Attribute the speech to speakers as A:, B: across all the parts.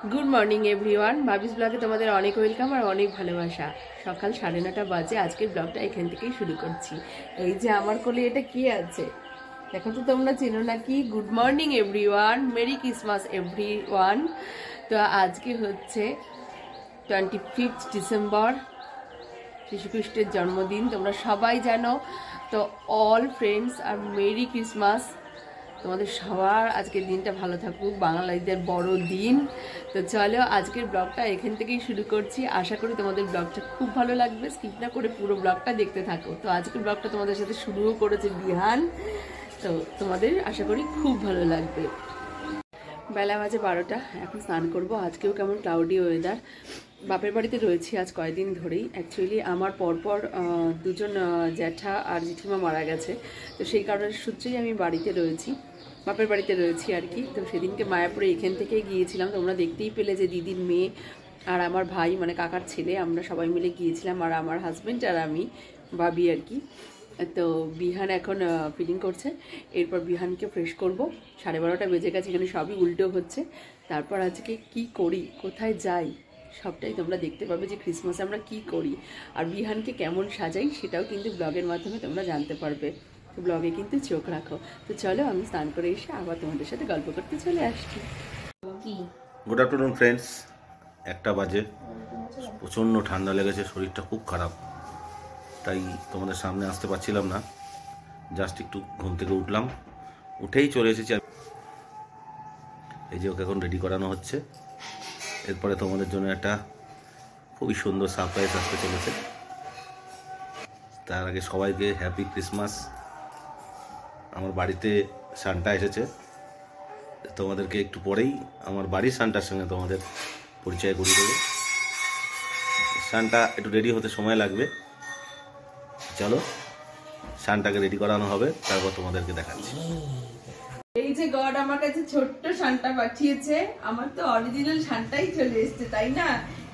A: Good morning everyone भाविस ब्लगे तुम्हारे अनेक welcome और अनेक भालोबासा। सकाल 9:30 बाजे आज के ब्लगटा एखान থেকেই शुरू करছি। এই যে আমার কোলে এটা কি আছে দেখো তো, তোমরা চেনো নাকি? Good morning everyone, merry Christmas everyone. তো আজকে হচ্ছে 25 ডিসেম্বর, যীশু খ্রিস্টের জন্মদিন, তোমরা সবাই জানো। তো অল ফ্রেন্ডস আর মেরি ক্রিসমাস। তোমাদের সবার আজকের দিনটা ভালো থাকুক, বাঙালিদের বড় দিন। তো চলো আজকের ব্লগটা এখান থেকেই শুরু করছি। আশা করি তোমাদের ব্লগটা খুব ভালো লাগবে, স্কিপ না করে পুরো ব্লগটা দেখতে থাকো। তো আজকের ব্লগটা তোমাদের সাথে শুরুও করেছে বিহান, তো তোমাদের আশা করি খুব ভালো লাগবে। বেলা বাজে 12টা, এখন স্নান করব। আজকেও কেমন ক্লাউডি ওয়েদার। বাপের বাড়িতে রয়েছি আজ কয়েকদিন ধরেই। অ্যাকচুয়ালি আমার পরপর দুজন জ্যাঠা আর জেঠিমা মারা গেছে, তো সেই কারণের সূত্রেই আমি বাড়িতে রয়েছি, বাপের বাড়িতে রয়েছি আর কি। তো সেদিনকে মায়াপুরে এখান থেকেই গিয়েছিলাম, তোমরা দেখতেই পেলে যে দিদির মেয়ে আর আমার ভাই মানে কাকার ছেলে, আমরা সবাই মিলে গিয়েছিলাম, আর আমার হাজব্যান্ড আর আমি ভাবি আর কি। তো বিহান এখন ফিডিং করছে, এরপর বিহানকে ফ্রেশ করব। 12:30 বেজে গেছে, এখানে সবই উল্টো হচ্ছে। তারপর আজকে কি করি, কোথায় যাই, সবটাই তোমরা দেখতে পাবে যে ক্রিসমাসে আমরা কি করি আর বিহানকে কেমন সাজাই, সেটাও কিন্তু ব্লগের মাধ্যমে তোমরা জানতে পারবে। তো ব্লগে কিন্তু চোখ রাখো। তো চলো আমি স্নান করে এসে আবার তোমাদের সাথে গল্প করতে চলে আসছি।
B: গুড আফটারনুন ফ্রেন্ডস, 1টা বাজে। প্রচণ্ড ঠান্ডা লেগেছে, শরীরটা খুব খারাপ, তাই তোমাদের সামনে আসতে পারছিলাম না। জাস্ট একটু ঘুম থেকে উঠলাম, উঠেই চলে এসেছি। এই যে ওকে এখন রেডি করানো হচ্ছে, এরপরে তোমাদের জন্য একটা খুবই সুন্দর সারপ্রাইজ আসতে চলেছে। তার আগে সবাইকে হ্যাপি ক্রিসমাস। আমার বাড়িতে সান্টা এসেছে, তোমাদেরকে একটু পরেই আমার বাড়ির সান্টার সঙ্গে তোমাদের পরিচয় করিয়ে দেবো। সান্টা একটু রেডি হতে সময় লাগবে, চলো সান্টাকে রেডি করানো হবে, তারপর তোমাদেরকে দেখাচ্ছি।
A: এই যে গড আমার কাছে ছোট্ট সান্টা পাঠিয়েছে, আমার তো অরিজিনাল সান্টাই চলে এসেছে, তাই না?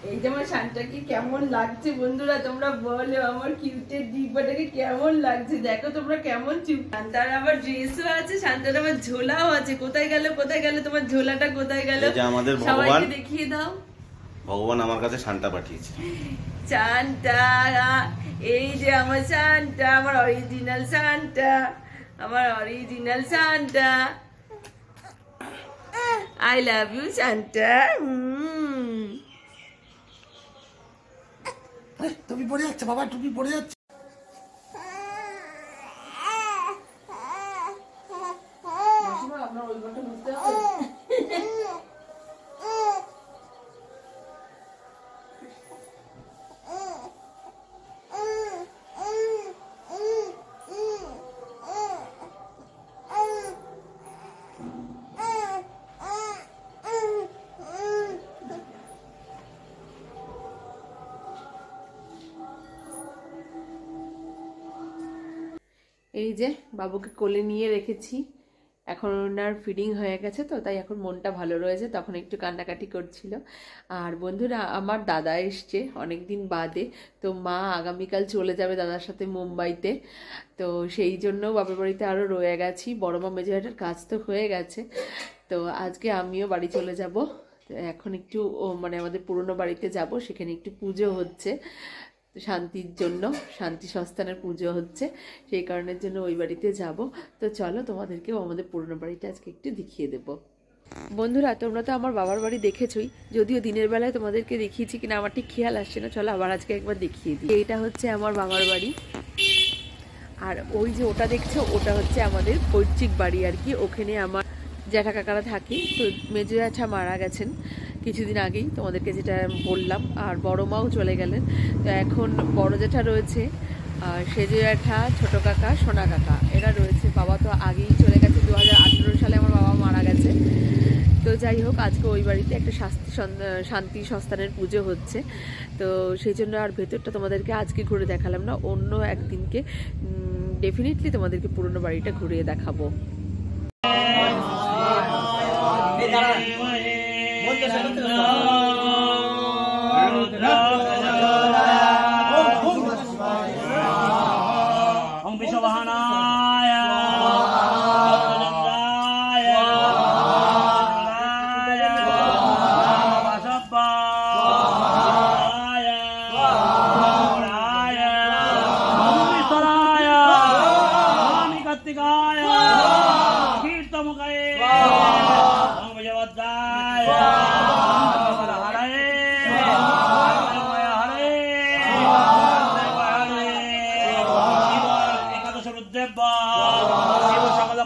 A: এই যে আমার সান্টাকে কেমন লাগছে বন্ধুরা, তোমরা বলো আমার কিউটের ডিব্বাটাকে কেমন লাগছে। দেখো তোমরা কেমন চুপ। সান্তার আবার ড্রেসও আছে, সান্তার আবার ঝোলাও আছে। কোথায় গেল তোমার ঝোলাটা, কোথায় গেল?
B: আমাদের
A: সবাইকে দেখিয়ে দাও।
B: ভগবান আমার কাছে সান্টা পাঠিয়েছে।
A: সান্টা, এই যে আমার সান্টা, আমার অরিজিনাল সান্টা, আমার original Santa. I love you Santa.
C: টুপি পড়ে যাচ্ছে বাবা, টুপি পড়ে যাচ্ছে।
A: আপনার ওই ঘরটা বুঝতে হবে। এই যে বাবুকে কোলে নিয়ে রেখেছি, এখন ওনার ফিডিং হয়ে গেছে, তো তাই এখন মনটা ভালো রয়েছে। তখন একটু কান্নাকাটি করছিল। আর বন্ধুরা আমার দাদা এসছে অনেক দিন বাদে, তো মা আগামীকাল চলে যাবে দাদার সাথে মুম্বাইতে, তো সেই জন্য বাবার বাড়িতে আরও রয়ে গেছি। বড় মা মেজোহাটের কাজ তো হয়ে গেছে, তো আজকে আমিও বাড়ি চলে যাব। এখন একটু মানে আমাদের পুরনো বাড়িতে যাব, সেখানে একটু পুজো হচ্ছে শান্তির জন্য, শান্তি সস্থানের পুজো হচ্ছে, সেই কারণের জন্য ওই বাড়িতে যাব। তো চলো তোমাদেরকেও আমাদের পুরনো বাড়িটা আজকে একটু দেখিয়ে দেব। বন্ধুরা তোমরা তো আমার বাবার বাড়ি দেখেছই, যদিও দিনের বেলায় তোমাদেরকে দেখিয়েছি কিনা আমার ঠিক খেয়াল আসছে না, চলো আবার আজকে একবার দেখিয়ে দিই। এইটা হচ্ছে আমার বাবার বাড়ি, আর ওই যে ওটা দেখছো ওটা হচ্ছে আমাদের পৈতৃক বাড়ি আর কি। ওখানে আমার জ্যাঠা কাকারা থাকি। তো মেজো জ্যাঠা মারা গেছেন কিছুদিন আগেই, তোমাদেরকে যেটা বললাম, আর বড় মাও চলে গেলেন। তো এখন বড় জ্যাঠা রয়েছে, আর সেজো জ্যাঠা, ছোটো কাকা, সোনা কাকা, এরা রয়েছে। বাবা তো আগেই চলে গেছে, 2018 সালে আমার বাবা মারা গেছে। তো যাই হোক, আজকে ওই বাড়িতে একটা শান্তি সস্থানের পুজো হচ্ছে, তো সেই জন্য আর ভেতরটা তোমাদেরকে আজকে ঘুরে দেখালাম না, অন্য একদিনকে ডেফিনেটলি তোমাদেরকে পুরনো বাড়িটা ঘুরিয়ে দেখাবো।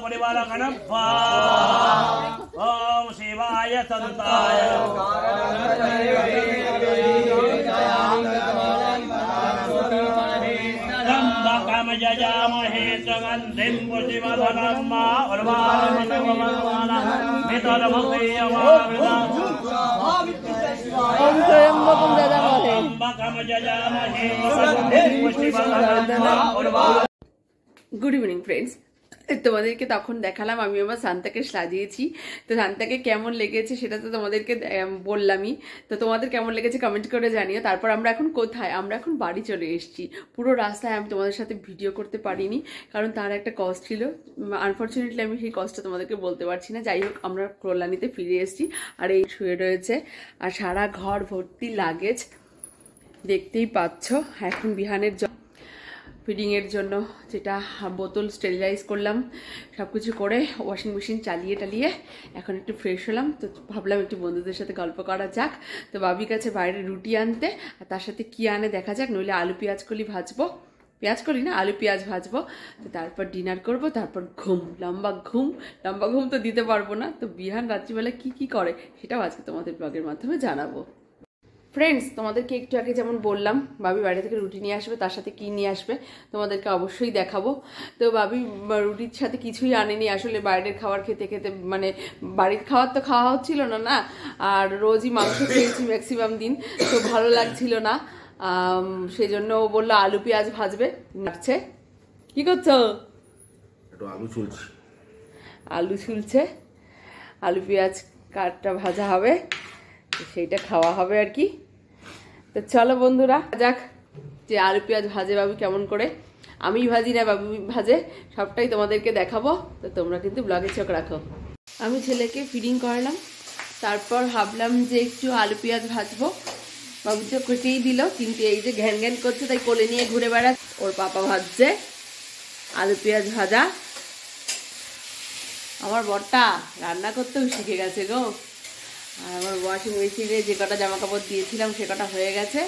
D: परिवार ओम शिवाय तदुताय त्र्यंबकं यजामहे सुगन्धिं पुष्टिवर्धनम् उर्वारुकमिव
A: ओम त्र्यंबकं यजामहे
D: सुगन्धिं पुष्टिवर्धनम्।
A: গুড ইভিনিং ফ্রেন্ডস, তোমাদেরকে তখন দেখালাম আমি আমার সান্তাকে সাজিয়েছি। তো সান্তাকে কেমন লেগেছে সেটা তো তোমাদেরকে বললামই। তো তোমাদের কেমন লেগেছে কমেন্ট করে জানিও। তারপর আমরা এখন কোথায়, আমরা এখন বাড়ি চলে এসেছি। পুরো রাস্তায় আমি তোমাদের সাথে ভিডিও করতে পারিনি, কারণ তার একটা কষ্ট ছিল। আনফর্চুনেটলি আমি সেই কষ্টটা তোমাদেরকে বলতে পারছি না। যাই হোক, আমরা কল্যাণীতে ফিরে এসেছি, আর এই শুয়ে রয়েছে, আর সারা ঘর ভর্তি লাগেজ দেখতেই পাচ্ছ। এখন বিহানের ফিডিংয়ের জন্য যেটা বোতল স্টেরিলাইজ করলাম, সব কিছু করে ওয়াশিং মেশিন চালিয়ে টালিয়ে এখন একটু ফ্রেশ হলাম। তো ভাবলাম একটু বন্ধুদের সাথে গল্প করা যাক। তো বাবির কাছে বাইরে রুটি আনতে, আর তার সাথে কী আনে দেখা যাক, নইলে আলু পেঁয়াজ কলি ভাজবো, পেঁয়াজ কলি না আলু পেঁয়াজ ভাজবো। তো তারপর ডিনার করব, তারপর ঘুম, লম্বা ঘুম তো দিতে পারবো না। তো বিহান রাত্রিবেলা কি করে সেটাও আজকে তোমাদের ব্লগের মাধ্যমে জানাবো। ফ্রেন্ডস, তোমাদেরকে একটু আগে যেমন বললাম বাবি বাড়ি থেকে রুটি নিয়ে আসবে, তার সাথে কী নিয়ে আসবে তোমাদেরকে অবশ্যই দেখাবো। তো বাবি রুটির সাথে কিছুই আনেনি, আসলে বাইরের খাবার খেতে খেতে মানে বাড়ির খাবার তো খাওয়া হচ্ছিল না, আর রোজই মাংস খেয়েছি ম্যাক্সিমাম দিন, তো ভালো লাগছিল না। সেই জন্য ও বললো আলু পেঁয়াজ ভাজবে। লাগছে কি করছো?
B: একটু আলু ছুলছি।
A: আলু ছুলছে, আলু পেঁয়াজ কাঠটা ভাজা হবে, সেইটা খাওয়া হবে আর কি। তো চলো বন্ধুরা যাক, যে আলু পেঁয়াজ ভাজে বাবু কেমন করে, আমি ভাজি না বাবু ভাজে, সবটাই তোমাদেরকে দেখাবো। তো তোমরা কিন্তু ব্লগে চোখ রাখো। আমি ছেলেকে ফিডিং করালাম, তারপর ভাবলাম যে একটু আলু পেঁয়াজ ভাজবো। বাবু তো কেটেই দিল, কিন্তু এই যে ঘ্যান ঘ্যান করছে তাই কোলে নিয়ে ঘুরে বেড়াচ্ছে। ওর পাপা ভাজছে আলু পেঁয়াজ ভাজা। আমার বরটা রান্না করতেও শিখে গেছে গো। আর আমার ওয়াশিং মেশিনে যে কটা জামা কাপড় দিয়েছিলাম সে কটা হয়ে গেছে।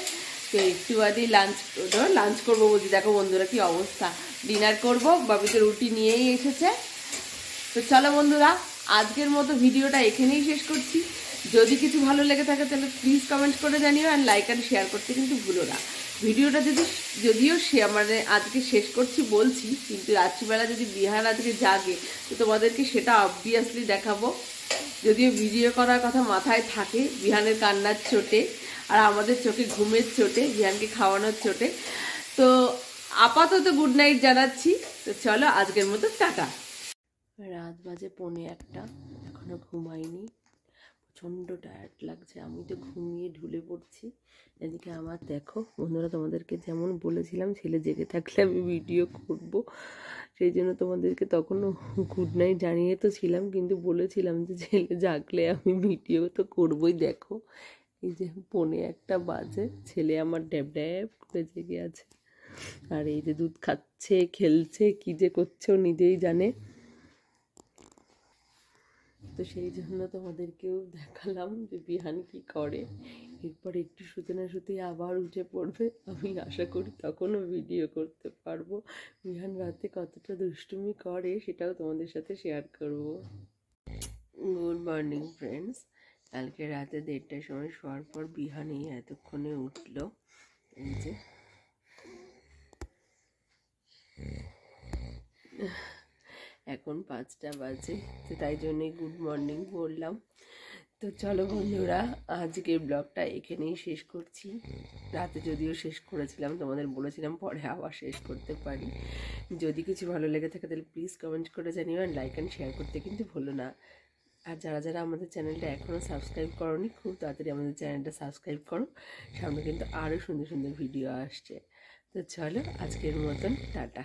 A: তো একটু বাদেই লাঞ্চ করবো বুঝি। দেখো বন্ধুরা কি অবস্থা, ডিনার করব, বাবিকে রুটি নিয়েই এসেছে। তো চলো বন্ধুরা, আজকের মতো ভিডিওটা এখানেই শেষ করছি। যদি কিছু ভালো লেগে থাকে তাহলে প্লিজ কমেন্ট করে জানিও, আর লাইক আর শেয়ার করতে কিন্তু ভুলো না। ভিডিওটা যদিও মানে আজকে শেষ করছি বলছি, কিন্তু রাত্রিবেলা যদি বিহান আজকে জাগে তো তোমাদেরকে সেটা অবভিয়াসলি দেখাবো। যদিও ভিডিও করার কথা মাথায় থাকে বিহানের কান্নার চোটে, আর আমাদের চোখে ঘুমের চোটে, বিহানকে খাওয়ানোর চোটে। তো আপাতত গুড নাইট জানাচ্ছি। তো চলো আজকের মতো টাটা। রাত বাজে 1:45, এখনো ঘুমাইনি, প্রচণ্ড টায়ার্ড লাগছে। আমি তো ঘুমিয়ে ঢুলে পড়ছি। এদিকে আমার দেখো বন্ধুরা, তোমাদেরকে যেমন বলেছিলাম ছেলে জেগে থাকলে আমি ভিডিও করব, সেই জন্য তোমাদেরকে তখনও গুড নাইট জানিয়ে তো ছিলাম, কিন্তু বলেছিলাম যে ছেলে জাগলে আমি ভিডিও তো করবই। দেখো এই যে 1:45 বাজে, ছেলে আমার ড্যাব ড্যাব করে জেগে আছে, আর এই যে দুধ খাচ্ছে, খেলছে, কী যে করছে ও নিজেই জানে। তো সেই জন্য তোমাদেরকেও দেখালাম যে বিহান কি করে। এরপর একটু শুতে না শুতে আবার উঠে পড়বে, আমি আশা করি তখনও ভিডিও করতে পারবো। বিহান রাতে কতটা দুষ্টুমি করে সেটাও তোমাদের সাথে শেয়ার করব। গুড মর্নিং ফ্রেন্ডস, কালকে রাতে 1:30টার সময় শোয়ার পর বিহান এই এতক্ষণে উঠলো। এই যে এখন 5টা বাজে, তো তাই জন্যই গুড মর্নিং বললাম। তো চলো বন্ধুরা, আজকের ব্লগটা এখানেই শেষ করছি। রাতে যদিও শেষ করেছিলাম, তোমাদের বলেছিলাম পরে আবার শেষ করতে পারি। যদি কিছু ভালো লেগে থাকে তাহলে প্লিজ কমেন্ট করে জানিও, আর লাইক অ্যান্ড শেয়ার করতে কিন্তু ভুলো না। আর যারা যারা আমাদের চ্যানেলটা এখনও সাবস্ক্রাইব করোনি, খুব তাড়াতাড়ি আমাদের চ্যানেলটা সাবস্ক্রাইব করো। সামনে কিন্তু আরও সুন্দর সুন্দর ভিডিও আসছে। তো চলো আজকের মতন টাটা।